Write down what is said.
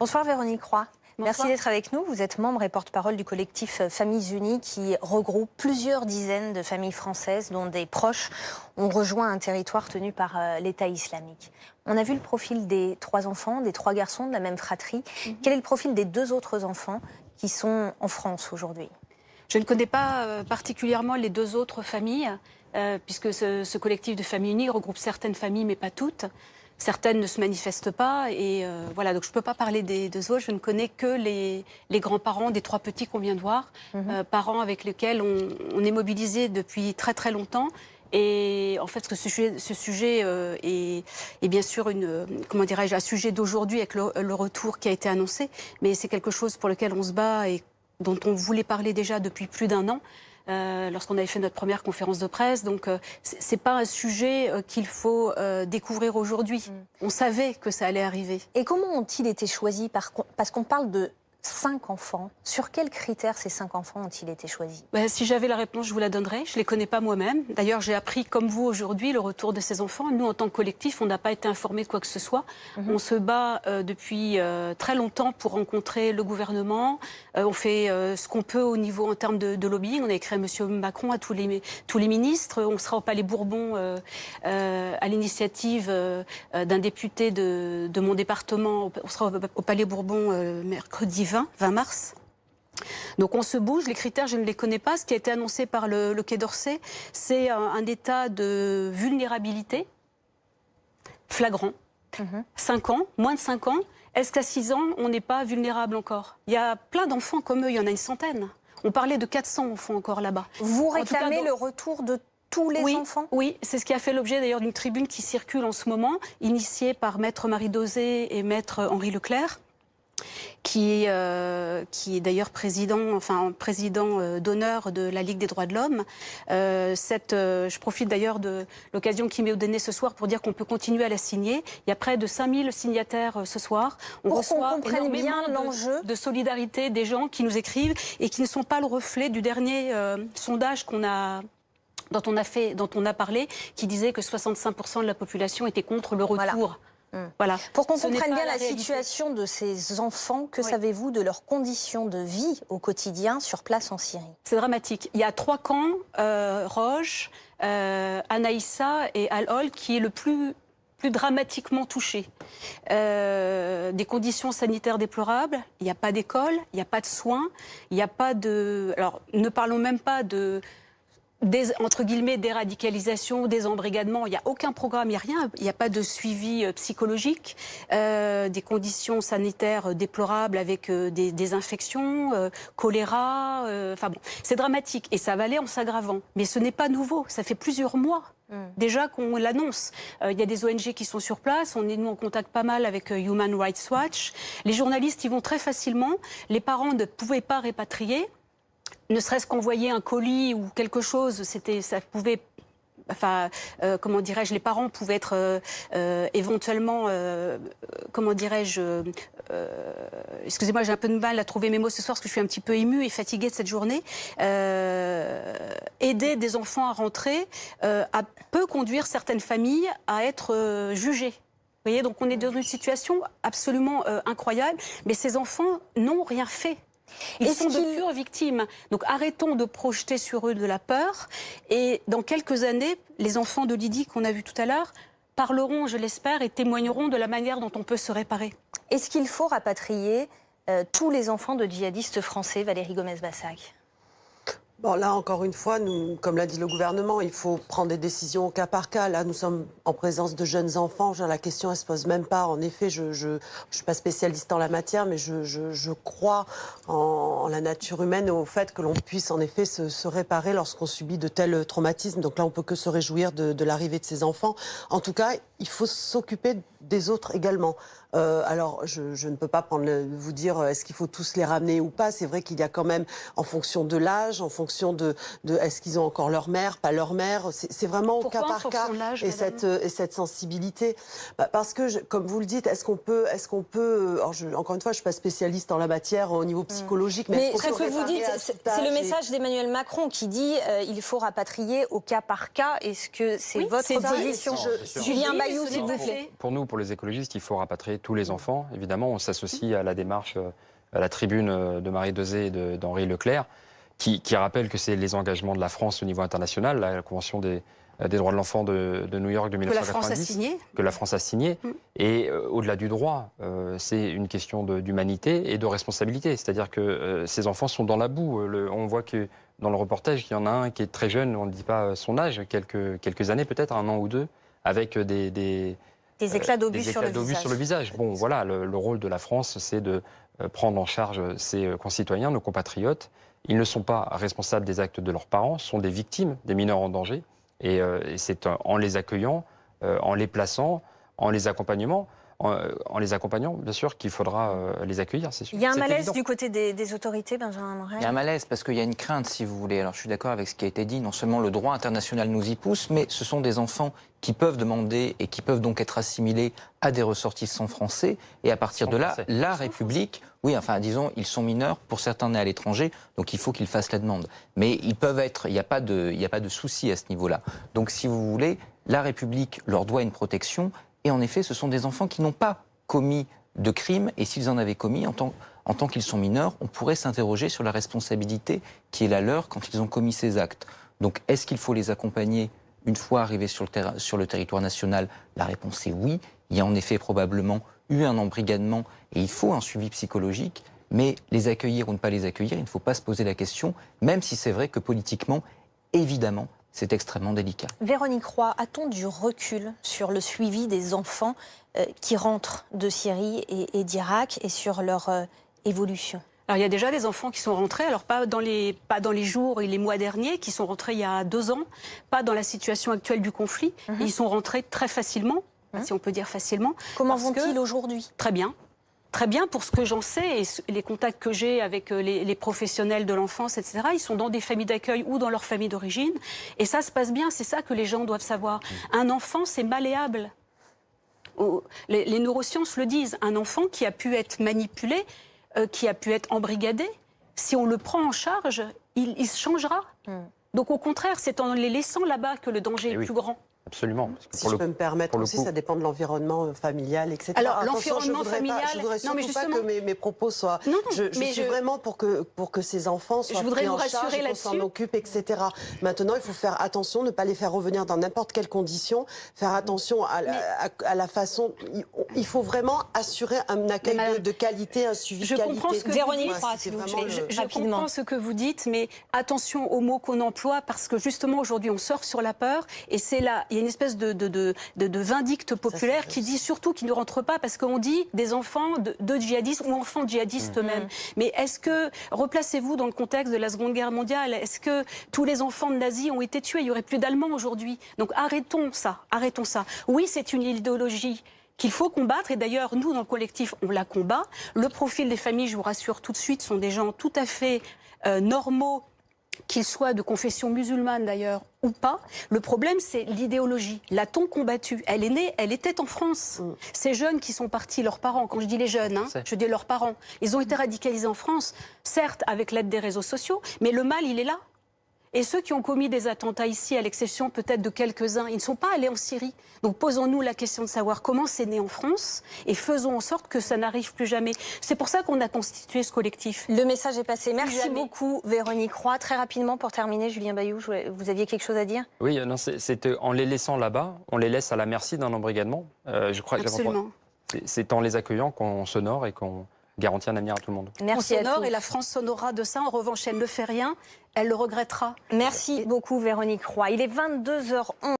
Bonsoir Véronique Roy. Bonsoir. Merci d'être avec nous. Vous êtes membre et porte-parole du collectif Familles Unies qui regroupe plusieurs dizaines de familles françaises dont des proches ont rejoint un territoire tenu par l'État islamique. On a vu le profil des 3 enfants, des 3 garçons de la même fratrie. Quel est le profil des 2 autres enfants qui sont en France aujourd'hui? Je ne connais pas particulièrement les 2 autres familles, puisque ce collectif de Familles Unies regroupe certaines familles, mais pas toutes. Certaines ne se manifestent pas, et voilà, donc je ne peux pas parler des 2 autres. Je ne connais que les grands-parents des 3 petits qu'on vient de voir, parents avec lesquels on est mobilisés depuis très très longtemps. Et en fait, ce sujet est bien sûr un sujet d'aujourd'hui avec le retour qui a été annoncé, mais c'est quelque chose pour lequel on se bat et dont on voulait parler déjà depuis plus d'1 an. Lorsqu'on avait fait notre première conférence de presse. Donc, c'est pas un sujet qu'il faut découvrir aujourd'hui. On savait que ça allait arriver. Et comment ont-ils été choisis? Parce qu'on parle de 5 enfants. Sur quels critères ces 5 enfants ont-ils été choisis? Si j'avais la réponse, je vous la donnerais. Je ne les connais pas moi-même. D'ailleurs, j'ai appris, comme vous aujourd'hui, le retour de ces enfants. Nous, en tant que collectif, on n'a pas été informés de quoi que ce soit. On se bat depuis très longtemps pour rencontrer le gouvernement. On fait ce qu'on peut au niveau en termes de lobbying. On a écrit à M. Macron, à tous les ministres. On sera au Palais Bourbon à l'initiative d'un député de mon département. On sera au Palais Bourbon mercredi 20 mars. Donc on se bouge, les critères je ne les connais pas. Ce qui a été annoncé par le Quai d'Orsay, c'est un état de vulnérabilité flagrant. 5 ans, moins de 5 ans. Est-ce qu'à 6 ans, on n'est pas vulnérable encore? Il y a plein d'enfants comme eux, il y en a une centaine. On parlait de 400 enfants encore là-bas. Vous réclamez le retour de tous les enfants? Oui, c'est ce qui a fait l'objet d'ailleurs d'une tribune qui circule en ce moment, initiée par Maître Marie Dosé et Maître Henri Leclerc, qui est d'ailleurs président d'honneur de la Ligue des droits de l'homme. Je profite d'ailleurs de l'occasion qui m'est donnée ce soir pour dire qu'on peut continuer à la signer. Il y a près de 5000 signataires ce soir. On reçoit énormément l'enjeu de solidarité des gens qui nous écrivent et qui ne sont pas le reflet du dernier sondage dont on a parlé, qui disait que 65% de la population était contre le retour. Voilà. Pour qu'on comprenne bien la situation de ces enfants, que savez-vous de leurs conditions de vie au quotidien sur place en Syrie? C'est dramatique. Il y a 3 camps, Roche, Anaïssa et Al-Hol, qui est le plus dramatiquement touché. Des conditions sanitaires déplorables, il n'y a pas d'école, il n'y a pas de soins, il n'y a pas de... Alors, ne parlons même pas entre guillemets, déradicalisation, désembrigadement. Il n'y a aucun programme, il n'y a rien. Il n'y a pas de suivi psychologique, des conditions sanitaires déplorables avec des infections, choléra. Enfin bon, c'est dramatique et ça va aller en s'aggravant. Mais ce n'est pas nouveau, ça fait plusieurs mois. Déjà qu'on l'annonce. Il y a des ONG qui sont sur place, on est nous en contact pas mal avec Human Rights Watch. Les journalistes y vont très facilement, les parents ne pouvaient pas répatrier. Ne serait-ce qu'envoyer un colis ou quelque chose, ça pouvait... Enfin, comment dirais-je, les parents pouvaient être éventuellement, comment dirais-je, excusez-moi, j'ai un peu de mal à trouver mes mots ce soir parce que je suis un petit peu émue et fatiguée de cette journée. Aider des enfants à rentrer peut conduire certaines familles à être jugées. Vous voyez, donc on est dans une situation absolument incroyable, mais ces enfants n'ont rien fait. Ils sont de pures victimes. Donc arrêtons de projeter sur eux de la peur. Et dans quelques années, les enfants de Lydie qu'on a vus tout à l'heure parleront, je l'espère, et témoigneront de la manière dont on peut se réparer. Est-ce qu'il faut rapatrier tous les enfants de djihadistes français, Valérie Gomez-Bassac? Bon, là, encore une fois, nous, comme l'a dit le gouvernement, il faut prendre des décisions au cas par cas. Là, nous sommes en présence de jeunes enfants. La question, elle ne se pose même pas. En effet, je ne suis pas spécialiste en la matière, mais je crois en la nature humaine et au fait que l'on puisse, en effet, se réparer lorsqu'on subit de tels traumatismes. Donc là, on ne peut que se réjouir de l'arrivée de ces enfants. En tout cas, il faut s'occuper des autres également. Alors, je ne peux pas vous dire est-ce qu'il faut tous les ramener ou pas. C'est vrai qu'il y a quand même, en fonction de l'âge, en fonction de est-ce qu'ils ont encore leur mère, pas leur mère. C'est vraiment au cas par cas et cette sensibilité. Parce que, comme vous le dites, est-ce qu'on peut alors encore une fois, je suis pas spécialiste en la matière au niveau psychologique, mais ce que vous dites, c'est le message d'Emmanuel Macron qui dit il faut rapatrier au cas par cas. Est-ce que c'est votre position? Julien Bayou, s'il vous plaît. Pour nous, pour les écologistes qu'il faut rapatrier tous les enfants. Évidemment, on s'associe à la démarche, à la tribune de Marie Dezé et d'Henri Leclerc, qui rappelle que c'est les engagements de la France au niveau international, la Convention des droits de l'enfant de New York de 1990, que la France a signé. Et au-delà du droit, c'est une question d'humanité et de responsabilité. C'est-à-dire que ces enfants sont dans la boue. On voit que dans le reportage, il y en a un qui est très jeune, on ne dit pas son âge, quelques années peut-être, 1 an ou 2, avec des éclats d'obus sur le visage. Bon, voilà, le rôle de la France, c'est de prendre en charge ses concitoyens, nos compatriotes. Ils ne sont pas responsables des actes de leurs parents, ce sont des victimes, des mineurs en danger. Et c'est en les accueillant, en les plaçant, en les accompagnant, bien sûr, qu'il faudra les accueillir, c'est sûr. Il y a un malaise du côté des autorités, Benjamin Morel? Il y a un malaise parce qu'il y a une crainte, si vous voulez. Alors je suis d'accord avec ce qui a été dit. Non seulement le droit international nous y pousse, mais ce sont des enfants qui peuvent demander et qui peuvent donc être assimilés à des ressortissants français. Et à partir de là, la République, oui, enfin disons, ils sont mineurs, pour certains nés à l'étranger, donc il faut qu'ils fassent la demande. Mais ils peuvent être, il n'y a pas de souci à ce niveau-là. Donc si vous voulez, la République leur doit une protection. Et en effet, ce sont des enfants qui n'ont pas commis de crime. Et s'ils en avaient commis, en tant qu'ils sont mineurs, on pourrait s'interroger sur la responsabilité qui est la leur quand ils ont commis ces actes. Donc, est-ce qu'il faut les accompagner une fois arrivés sur le territoire national? La réponse est oui. Il y a en effet probablement eu un embrigadement et il faut un suivi psychologique. Mais les accueillir ou ne pas les accueillir, il ne faut pas se poser la question, même si c'est vrai que politiquement, évidemment, c'est extrêmement délicat. Véronique Roy, a-t-on du recul sur le suivi des enfants qui rentrent de Syrie et d'Irak et sur leur évolution? Alors, il y a déjà des enfants qui sont rentrés, alors pas dans les jours et les mois derniers, qui sont rentrés il y a 2 ans, pas dans la situation actuelle du conflit. Ils sont rentrés très facilement, si on peut dire facilement. Comment vont-ils aujourd'hui? Très bien. Très bien, pour ce que j'en sais et les contacts que j'ai avec les professionnels de l'enfance, etc., ils sont dans des familles d'accueil ou dans leur famille d'origine. Et ça se passe bien, c'est ça que les gens doivent savoir. Un enfant, c'est malléable. Les neurosciences le disent. Un enfant qui a pu être manipulé, qui a pu être embrigadé, si on le prend en charge, il se changera. Donc au contraire, c'est en les laissant là-bas que le danger est plus grand. Absolument. Si je peux me permettre aussi, ça dépend de l'environnement familial, etc. Alors, l'environnement familial... Je voudrais surtout pas que mes propos soient... Je suis vraiment pour que ces enfants soient pris en charge et qu'on s'en occupe, etc. Maintenant, il faut faire attention, ne pas les faire revenir dans n'importe quelle condition, faire attention à la façon... Il faut vraiment assurer un accueil de qualité, un suivi de qualité. Comprends ce que Véronique, je comprends ce que vous dites, mais attention aux mots qu'on emploie, parce que justement, aujourd'hui, on surfe sur la peur, et c'est là... Il y a une espèce de vindicte populaire qui dit surtout qu'ils ne rentrent pas parce qu'on dit des enfants de djihadistes ou enfants djihadistes eux-mêmes. Mais est-ce que, replacez-vous dans le contexte de la Seconde Guerre mondiale, est-ce que tous les enfants de nazis ont été tués? Il n'y aurait plus d'Allemands aujourd'hui. Donc arrêtons ça, arrêtons ça. Oui, c'est une idéologie qu'il faut combattre, et d'ailleurs, nous, dans le collectif, on la combat. Le profil des familles, je vous rassure tout de suite, sont des gens tout à fait normaux, qu'ils soient de confession musulmane d'ailleurs ou pas. Le problème, c'est l'idéologie. L'a-t-on combattue? Elle est née, elle était en France. Ces jeunes qui sont partis, leurs parents, quand je dis les jeunes, je dis leurs parents, ils ont été radicalisés en France, certes avec l'aide des réseaux sociaux, mais le mal, il est là. Et ceux qui ont commis des attentats ici, à l'exception peut-être de quelques-uns, ils ne sont pas allés en Syrie. Donc posons-nous la question de savoir comment c'est né en France et faisons en sorte que ça n'arrive plus jamais. C'est pour ça qu'on a constitué ce collectif. Le message est passé. Merci beaucoup Véronique Roy. Très rapidement pour terminer, Julien Bayou, vous aviez quelque chose à dire? Oui, non, c'est en les laissant là-bas, on les laisse à la merci d'un embrigadement. Je crois Absolument. C'est en les accueillant qu'on s'honore et qu'on garantit un avenir à tout le monde. Merci. On s'honore et la France s'honorera de ça. En revanche, elle ne fait rien, elle le regrettera. Merci beaucoup Véronique Roy. Il est 22h11.